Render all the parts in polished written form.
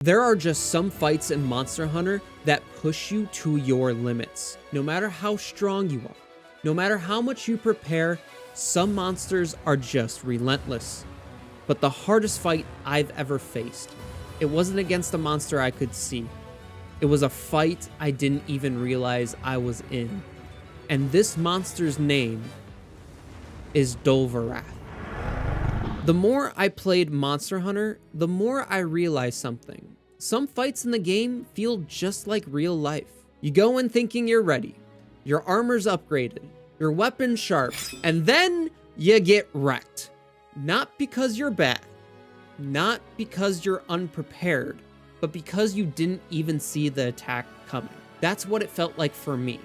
There are just some fights in Monster Hunter that push you to your limits. No matter how strong you are, no matter how much you prepare, some monsters are just relentless. But the hardest fight I've ever faced, it wasn't against a monster I could see. It was a fight I didn't even realize I was in. And this monster's name is Dolverath. The more I played Monster Hunter, the more I realized something. Some fights in the game feel just like real life. You go in thinking you're ready, your armor's upgraded, your weapon's sharp, and then you get wrecked. Not because you're bad, not because you're unprepared, but because you didn't even see the attack coming. That's what it felt like for me.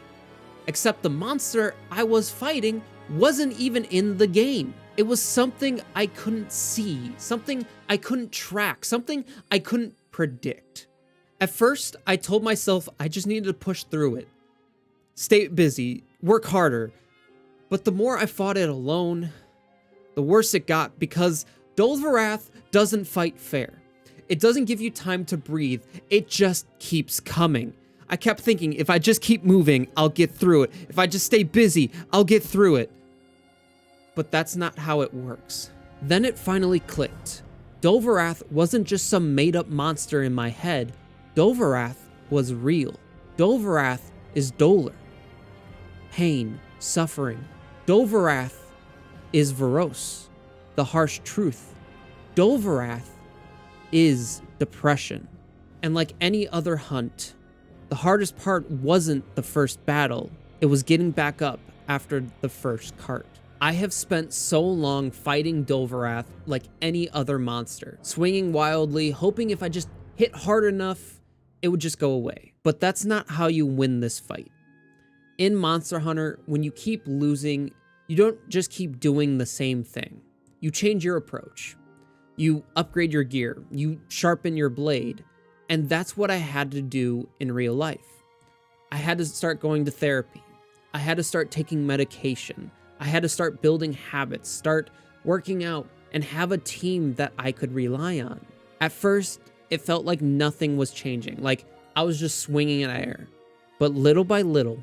Except the monster I was fighting wasn't even in the game. It was something I couldn't see, something I couldn't track, something I couldn't predict. At first, I told myself I just needed to push through it. Stay busy, work harder. But the more I fought it alone, the worse it got, because Dolverath doesn't fight fair. It doesn't give you time to breathe. It just keeps coming. I kept thinking, if I just keep moving, I'll get through it. If I just stay busy, I'll get through it. But that's not how it works. Then it finally clicked. Dolverath wasn't just some made-up monster in my head. Dolverath was real. Dolverath is Doler. Pain, suffering. Dolverath is Varos, the harsh truth. Dolverath is depression. And like any other hunt, the hardest part wasn't the first battle. It was getting back up after the first cart. I have spent so long fighting Dolverath like any other monster, swinging wildly, hoping if I just hit hard enough, it would just go away. But that's not how you win this fight. In Monster Hunter, when you keep losing, you don't just keep doing the same thing. You change your approach. You upgrade your gear. You sharpen your blade. And that's what I had to do in real life. I had to start going to therapy. I had to start taking medication. I had to start building habits, start working out, and have a team that I could rely on. At first, it felt like nothing was changing, like I was just swinging in air. But little by little,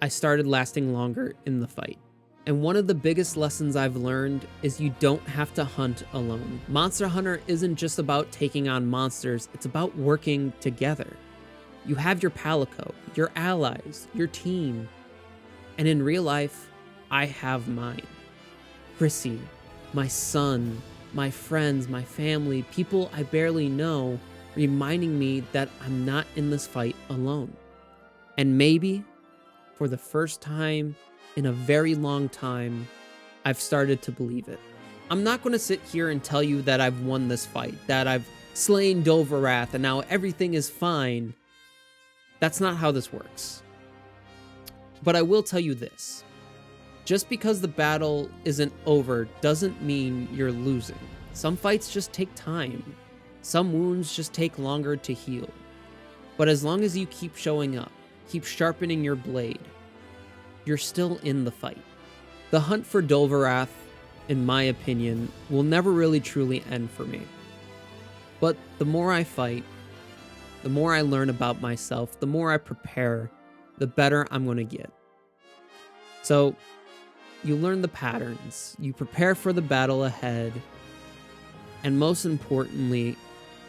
I started lasting longer in the fight. And one of the biggest lessons I've learned is you don't have to hunt alone. Monster Hunter isn't just about taking on monsters, it's about working together. You have your palico, your allies, your team. And in real life, I have mine. Chrissy, my son, my friends, my family, people I barely know, reminding me that I'm not in this fight alone. And maybe, for the first time in a very long time, I've started to believe it. I'm not going to sit here and tell you that I've won this fight, that I've slain Dolverath and now everything is fine. That's not how this works. But I will tell you this. Just because the battle isn't over doesn't mean you're losing. Some fights just take time. Some wounds just take longer to heal. But as long as you keep showing up, keep sharpening your blade, you're still in the fight. The hunt for Dolverath, in my opinion, will never really truly end for me. But the more I fight, the more I learn about myself, the more I prepare, the better I'm going to get. So, you learn the patterns, you prepare for the battle ahead, and most importantly,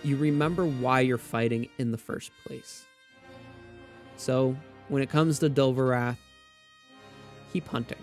you remember why you're fighting in the first place. So, when it comes to Dolverath, keep hunting.